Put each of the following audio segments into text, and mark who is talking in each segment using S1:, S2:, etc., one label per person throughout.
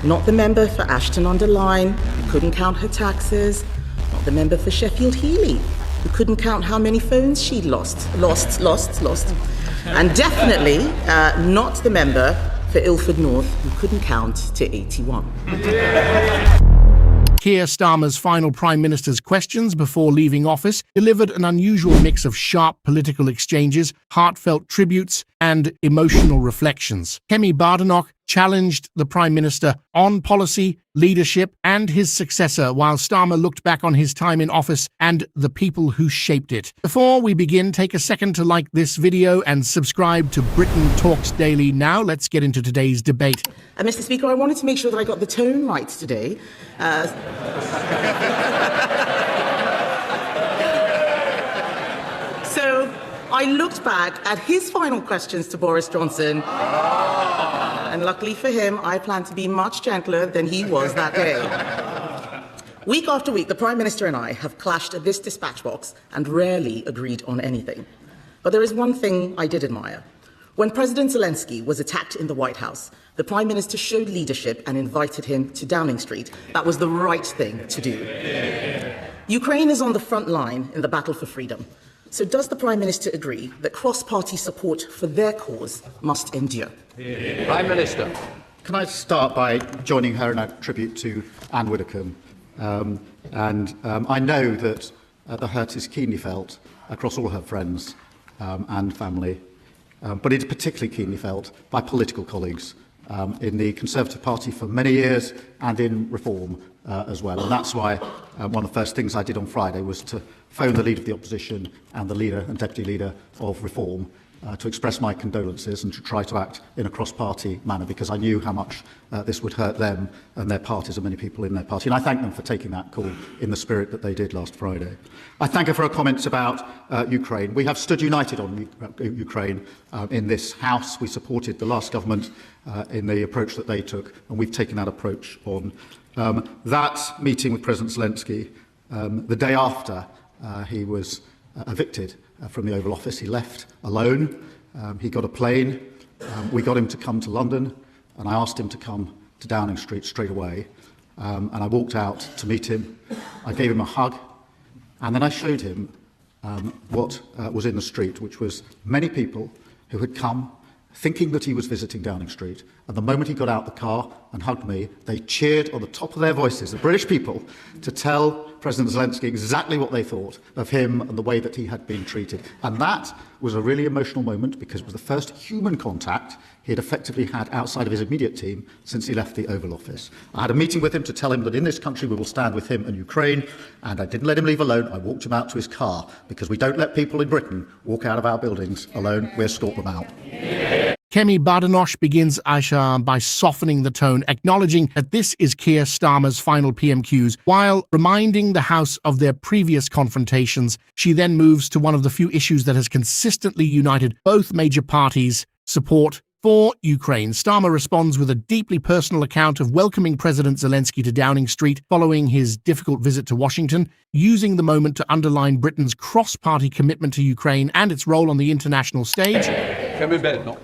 S1: Not the member for Ashton-under-Lyne, who couldn't count her taxes. Not the member for Sheffield Heeley, who couldn't count how many phones she'd lost. And definitely not the member for Ilford North, who couldn't count to 81.
S2: Keir Starmer's final Prime Minister's questions before leaving office delivered an unusual mix of sharp political exchanges, heartfelt tributes, and emotional reflections. Kemi Badenoch challenged the Prime Minister on policy, leadership, and his successor, while Starmer looked back on his time in office and the people who shaped it. Before we begin, take a second to like this video and subscribe to Britain Talks Daily now. Let's get into today's debate.
S1: Mr. Speaker, I wanted to make sure that I got the tone right today. So I looked back at his final questions to Boris Johnson, and luckily for him, I plan to be much gentler than he was that day. Week after week, the Prime Minister and I have clashed at this dispatch box and rarely agreed on anything. But there is one thing I did admire. When President Zelensky was attacked in the White House, the Prime Minister showed leadership and invited him to Downing Street. That was the right thing to do. Ukraine is on the front line in the battle for freedom. So does the Prime Minister agree that cross-party support for their cause must endure?
S3: Prime Minister.
S4: Can I start by joining her in a tribute to Anne Widdecombe? I know that the hurt is keenly felt across all her friends and family, but it's particularly keenly felt by political colleagues in the Conservative Party for many years and in Reform as well. And that's why one of the first things I did on Friday was to phone the Leader of the Opposition and the Leader and Deputy Leader of Reform to express my condolences and to try to act in a cross-party manner, because I knew how much this would hurt them and their parties and many people in their party. And I thank them for taking that call in the spirit that they did last Friday. I thank her for her comments about Ukraine. We have stood united on Ukraine in this House. We supported the last government in the approach that they took, and we've taken that approach on. That meeting with President Zelensky, the day after he was evicted from the Oval Office, he left alone. He got a plane. We got him to come to London, and I asked him to come to Downing Street straight away. And I walked out to meet him. I gave him a hug, and then I showed him what was in the street, which was many people who had come thinking that he was visiting Downing Street. And the moment he got out the car and hugged me, they cheered on the top of their voices, the British people, to tell President Zelensky exactly what they thought of him and the way that he had been treated. And that was a really emotional moment, because it was the first human contact he had effectively had outside of his immediate team since he left the Oval Office. I had a meeting with him to tell him that in this country we will stand with him and Ukraine, and I didn't let him leave alone. I walked him out to his car, because we don't let people in Britain walk out of our buildings alone. We escort them out.
S2: Kemi Badenoch begins, Aisha, by softening the tone, acknowledging that this is Keir Starmer's final PMQs, while reminding the House of their previous confrontations. She then moves to one of the few issues that has consistently united both major parties: support for Ukraine. Starmer responds with a deeply personal account of welcoming President Zelensky to Downing Street following his difficult visit to Washington, using the moment to underline Britain's cross-party commitment to Ukraine and its role on the international stage.
S3: Kemi Badenoch.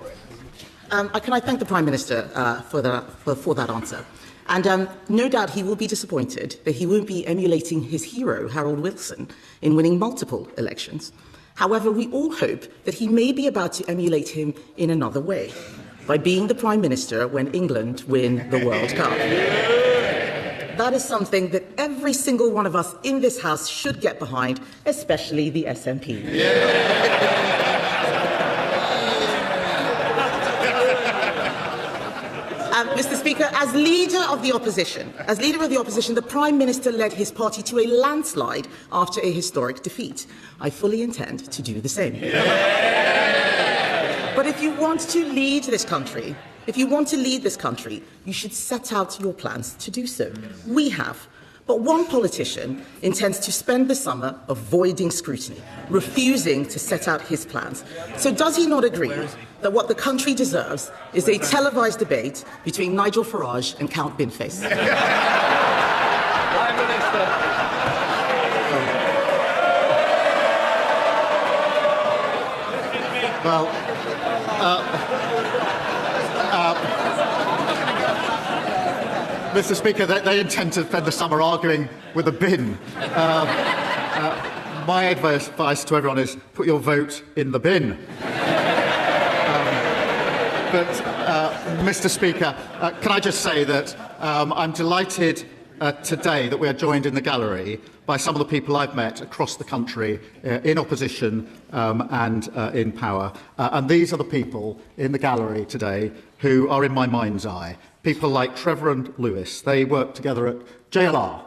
S1: Can I thank the Prime Minister for that answer? And no doubt he will be disappointed that he won't be emulating his hero, Harold Wilson, in winning multiple elections. However, we all hope that he may be about to emulate him in another way, by being the Prime Minister when England win the World Cup. That is something that every single one of us in this House should get behind, especially the SNP. Mr. Speaker, as leader of the opposition, the Prime Minister led his party to a landslide after a historic defeat. I fully intend to do the same. But if you want to lead this country, you should set out your plans to do so. We have. But one politician intends to spend the summer avoiding scrutiny, refusing to set out his plans. So does he not agree that what the country deserves is a televised debate between Nigel Farage and Count Binface?
S3: Prime Minister.
S4: Well, Mr. Speaker, they intend to spend the summer arguing with a bin. My advice to everyone is put your vote in the bin. Mr. Speaker, can I just say that I'm delighted today that we are joined in the gallery by some of the people I've met across the country in opposition and in power. And these are the people in the gallery today who are in my mind's eye. People like Trevor and Lewis. They worked together at JLR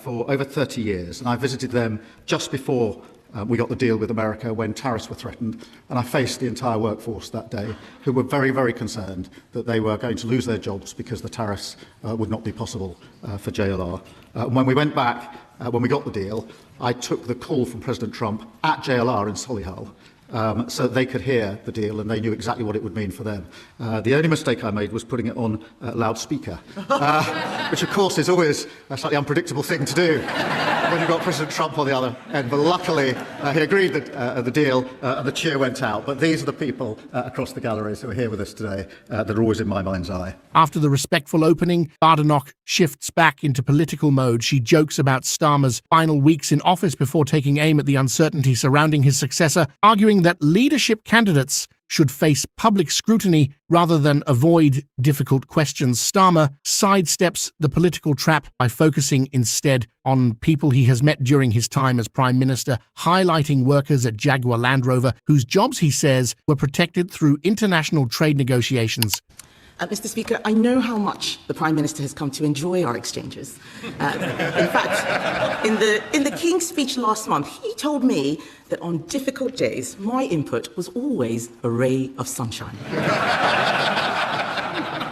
S4: for over 30 years, and I visited them just before we got the deal with America when tariffs were threatened, and I faced the entire workforce that day who were very, very concerned that they were going to lose their jobs because the tariffs would not be possible for JLR. When we went back, when we got the deal, I took the call from President Trump at JLR in Solihull so they could hear the deal and they knew exactly what it would mean for them. The only mistake I made was putting it on loudspeaker, which of course is always a slightly unpredictable thing to do when you've got President Trump on the other end. But luckily he agreed the deal and the cheer went out. But these are the people across the galleries who are here with us today that are always in my mind's eye.
S2: After the respectful opening, Badenoch shifts back into political mode. She jokes about Starmer's final weeks in office before taking aim at the uncertainty surrounding his successor, arguing that leadership candidates should face public scrutiny rather than avoid difficult questions. Starmer sidesteps the political trap by focusing instead on people he has met during his time as Prime Minister, highlighting workers at Jaguar Land Rover whose jobs, he says, were protected through international trade negotiations.
S1: Mr. Speaker, I know how much the Prime Minister has come to enjoy our exchanges. In fact, in the King's speech last month, he told me that on difficult days, my input was always a ray of sunshine.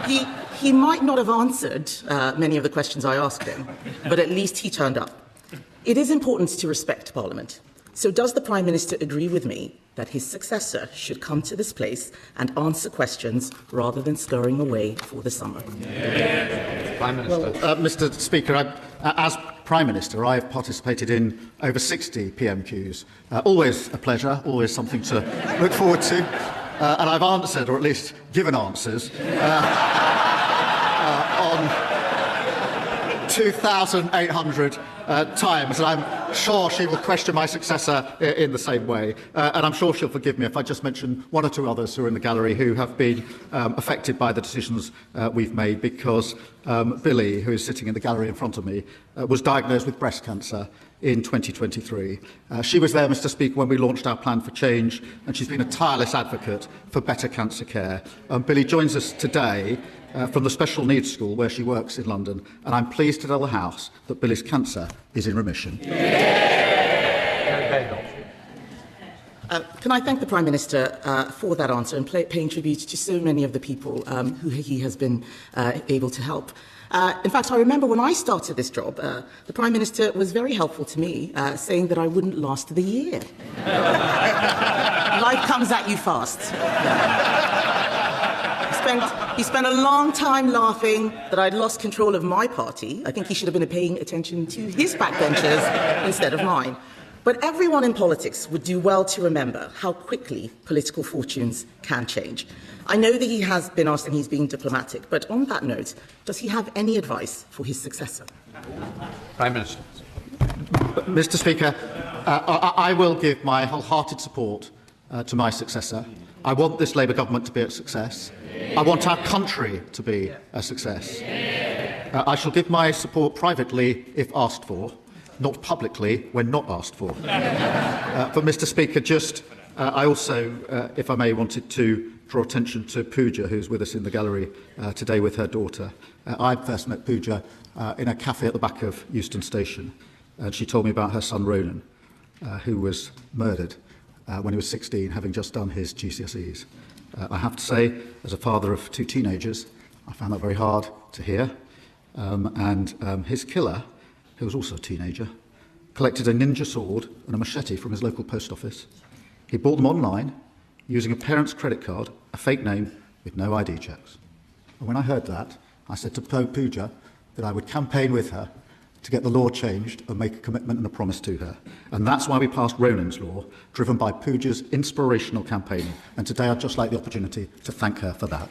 S1: He might not have answered many of the questions I asked him, but at least he turned up. It is important to respect Parliament. So does the Prime Minister agree with me that his successor should come to this place and answer questions rather than scurrying away for the summer?
S3: Yes. Prime Minister.
S4: Well, Mr. Speaker, as Prime Minister, I have participated in over 60 PMQs. Always a pleasure, always something to look forward to. And I've answered, or at least given answers, on 2,800 times, and I'm sure she will question my successor in the same way. And I'm sure she'll forgive me if I just mention one or two others who are in the gallery who have been affected by the decisions we've made, because Billy, who is sitting in the gallery in front of me, was diagnosed with breast cancer in 2023. She was there, Mr. Speaker, when we launched our plan for change, and she's been a tireless advocate for better cancer care. Billy joins us today from the Special Needs School where she works in London, and I'm pleased to tell the House that Billy's cancer is in remission.
S1: Can I thank the Prime Minister for that answer and paying tribute to so many of the people who he has been able to help. In fact, I remember when I started this job, the Prime Minister was very helpful to me, saying that I wouldn't last the year. Life comes at you fast. He spent a long time laughing that I'd lost control of my party. I think he should have been paying attention to his backbenchers instead of mine. But everyone in politics would do well to remember how quickly political fortunes can change. I know that he has been asked and he's being diplomatic, but on that note, does he have any advice for his successor?
S3: Prime Minister.
S4: Mr. Speaker, I will give my wholehearted support to my successor. I want this Labour government to be a success. I want our country to be a success. I shall give my support privately if asked for, not publicly when not asked for. But, Mr. Speaker, I also, if I may, wanted to draw attention to Pooja, who's with us in the gallery today with her daughter. I first met Pooja in a cafe at the back of Euston Station, and she told me about her son Ronan, who was murdered when he was 16, having just done his GCSEs. I have to say, as a father of two teenagers, I found that very hard to hear. His killer, who was also a teenager, collected a ninja sword and a machete from his local post office. He bought them online using a parent's credit card, a fake name with no ID checks. And when I heard that, I said to Pooja that I would campaign with her to get the law changed and make a commitment and a promise to her. And that's why we passed Ronan's Law, driven by Pooja's inspirational campaigning. And today I'd just like the opportunity to thank her for that.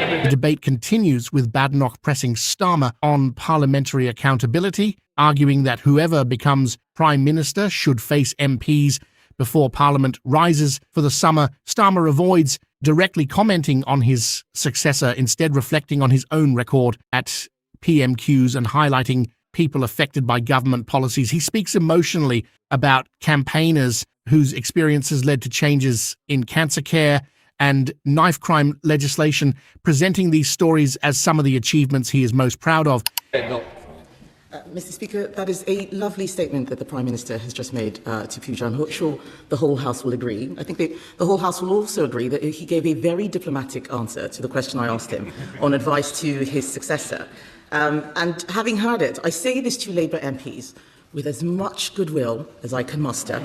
S2: The debate continues with Badenoch pressing Starmer on parliamentary accountability, arguing that whoever becomes Prime Minister should face MPs before Parliament rises for the summer. Starmer avoids directly commenting on his successor, instead reflecting on his own record at PMQs and highlighting people affected by government policies. He speaks emotionally about campaigners whose experiences led to changes in cancer care and knife crime legislation, presenting these stories as some of the achievements he is most proud of.
S1: Mr. Speaker, that is a lovely statement that the Prime Minister has just made to Pooja. I'm sure the whole House will agree. I think the whole House will also agree that he gave a very diplomatic answer to the question I asked him on advice to his successor. And having heard it, I say this to Labour MPs with as much goodwill as I can muster.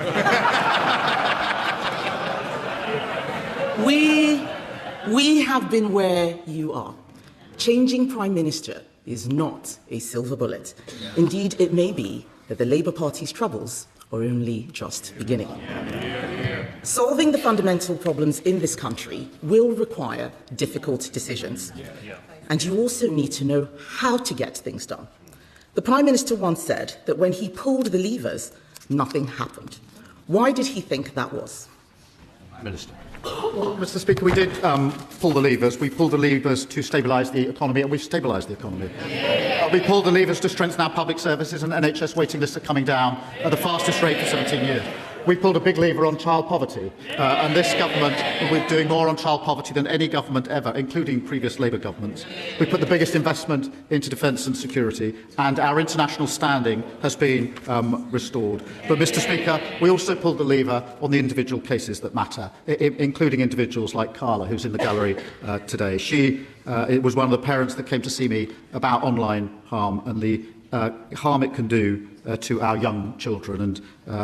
S1: We have been where you are. Changing Prime Minister is not a silver bullet. Indeed, it may be that the Labour Party's troubles are only just beginning. Solving the fundamental problems in this country will require difficult decisions. And you also need to know how to get things done. The Prime Minister once said that when he pulled the levers, nothing happened. Why did he think that was?
S3: Minister.
S4: Well, Mr. Speaker, we did pull the levers. We pulled the levers to stabilise the economy, and we've stabilised the economy. We pulled the levers to strengthen our public services, and NHS waiting lists are coming down at the fastest rate for 17 years. We pulled a big lever on child poverty, and this government, we're doing more on child poverty than any government ever, including previous Labour governments. We put the biggest investment into defence and security, and our international standing has been restored. But, Mr. Speaker, we also pulled the lever on the individual cases that matter, including individuals like Carla, who's in the gallery today. She was one of the parents that came to see me about online harm and the harm it can do to our young children, and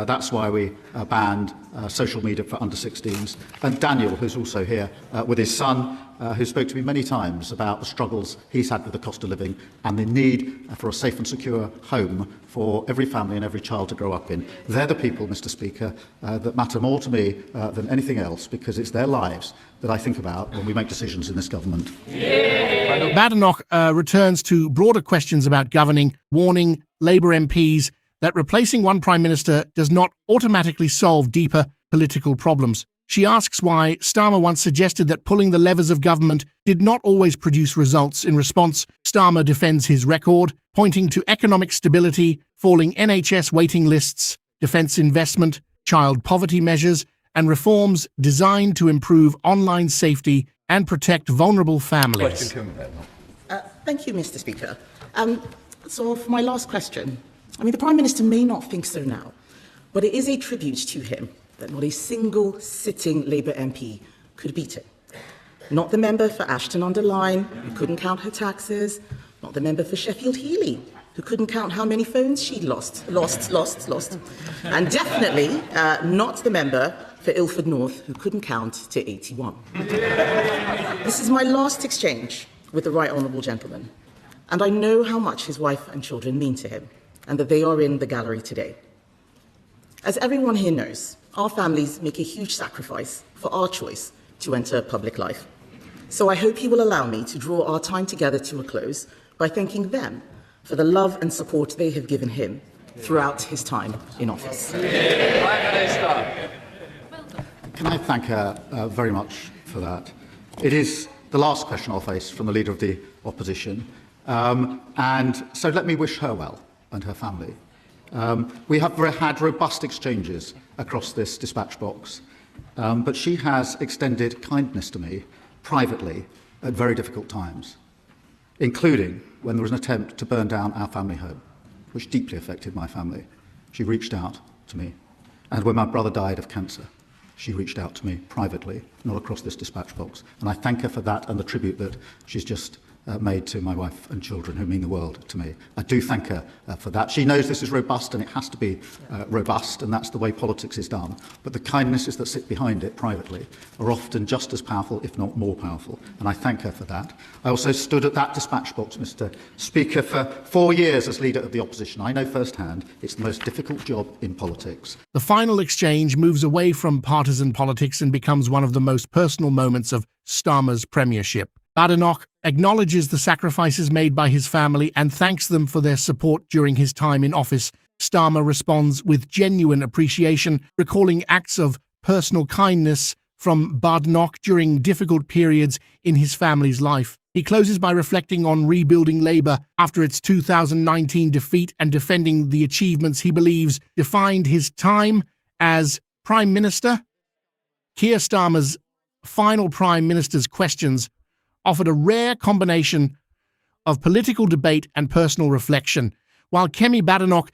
S4: that's why we banned social media for under 16s. And Daniel, who's also here with his son, who spoke to me many times about the struggles he's had with the cost of living and the need for a safe and secure home for every family and every child to grow up in. They're the people, Mr. Speaker, that matter more to me than anything else, because it's their lives that I think about when we make decisions in this government.
S2: Badenoch returns to broader questions about governing, warning Labour MPs that replacing one Prime Minister does not automatically solve deeper political problems. She asks why Starmer once suggested that pulling the levers of government did not always produce results. In response, Starmer defends his record, pointing to economic stability, falling NHS waiting lists, defence investment, child poverty measures, and reforms designed to improve online safety and protect vulnerable families.
S1: Thank you, Mr. Speaker. So for my last question, the Prime Minister may not think so now, but it is a tribute to him that not a single sitting Labour MP could beat him. Not the member for Ashton-under-Lyne, who couldn't count her taxes, not the member for Sheffield Heeley, who couldn't count how many phones she'd lost, and definitely not the member for Ilford North, who couldn't count to 81. This is my last exchange with the Right Honourable Gentleman, and I know how much his wife and children mean to him, and that they are in the gallery today. As everyone here knows, our families make a huge sacrifice for our choice to enter public life. So I hope he will allow me to draw our time together to a close by thanking them for the love and support they have given him throughout his time in office.
S4: Can I thank her very much for that? It is the last question I'll face from the Leader of the Opposition, and so let me wish her well and her family. We have had robust exchanges across this dispatch box, but she has extended kindness to me privately at very difficult times, including when there was an attempt to burn down our family home, which deeply affected my family. She reached out to me. And when my brother died of cancer, she reached out to me privately, not across this dispatch box. And I thank her for that and the tribute that she's just made to my wife and children, who mean the world to me. I do thank her for that. She knows this is robust, and it has to be robust, and that's the way politics is done. But the kindnesses that sit behind it privately are often just as powerful, if not more powerful, and I thank her for that. I also stood at that dispatch box, Mr. Speaker, for 4 years as Leader of the Opposition. I know firsthand it's the most difficult job in politics.
S2: The final exchange moves away from partisan politics and becomes one of the most personal moments of Starmer's premiership. Badenoch acknowledges the sacrifices made by his family and thanks them for their support during his time in office. Starmer responds with genuine appreciation, recalling acts of personal kindness from Badenoch during difficult periods in his family's life. He closes by reflecting on rebuilding Labour after its 2019 defeat and defending the achievements he believes defined his time as Prime Minister. Keir Starmer's final Prime Minister's questions offered a rare combination of political debate and personal reflection, while Kemi Badenoch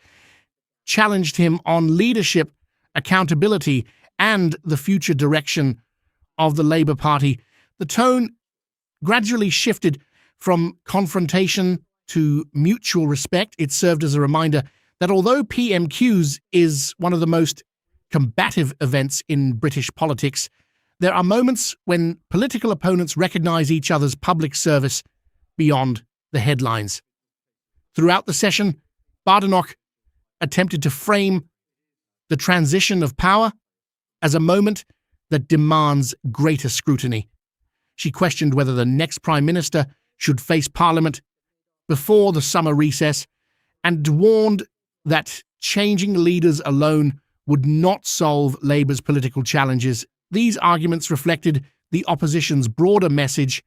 S2: challenged him on leadership, accountability, and the future direction of the Labour Party. The tone gradually shifted from confrontation to mutual respect. It served as a reminder that although PMQs is one of the most combative events in British politics, there are moments when political opponents recognise each other's public service beyond the headlines. Throughout the session, Badenoch attempted to frame the transition of power as a moment that demands greater scrutiny. She questioned whether the next Prime Minister should face Parliament before the summer recess and warned that changing leaders alone would not solve Labour's political challenges. These arguments reflected the opposition's broader message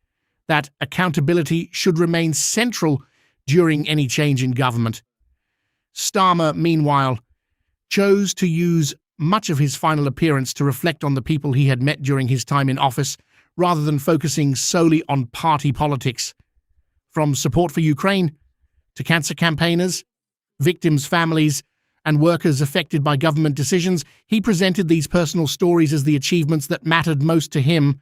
S2: that accountability should remain central during any change in government. Starmer, meanwhile, chose to use much of his final appearance to reflect on the people he had met during his time in office, rather than focusing solely on party politics. From support for Ukraine to cancer campaigners, victims' families, and workers affected by government decisions, he presented these personal stories as the achievements that mattered most to him.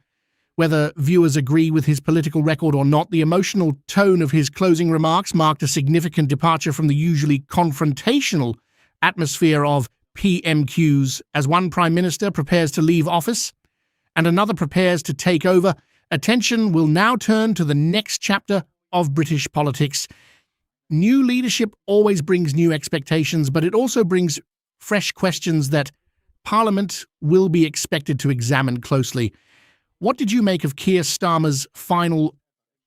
S2: Whether viewers agree with his political record or not, the emotional tone of his closing remarks marked a significant departure from the usually confrontational atmosphere of PMQs. As one Prime Minister prepares to leave office and another prepares to take over, attention will now turn to the next chapter of British politics. New leadership always brings new expectations, but it also brings fresh questions that Parliament will be expected to examine closely. What did you make of Keir Starmer's final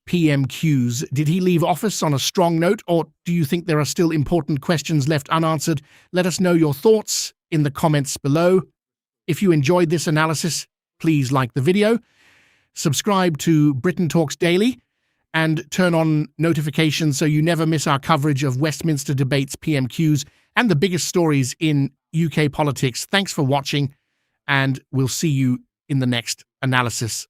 S2: PMQs? Did he leave office on a strong note, or do you think there are still important questions left unanswered? Let us know your thoughts in the comments below. If you enjoyed this analysis, please like the video, subscribe to Britain Talks Daily, and turn on notifications so you never miss our coverage of Westminster debates, PMQs, and the biggest stories in UK politics. Thanks for watching, and we'll see you in the next analysis.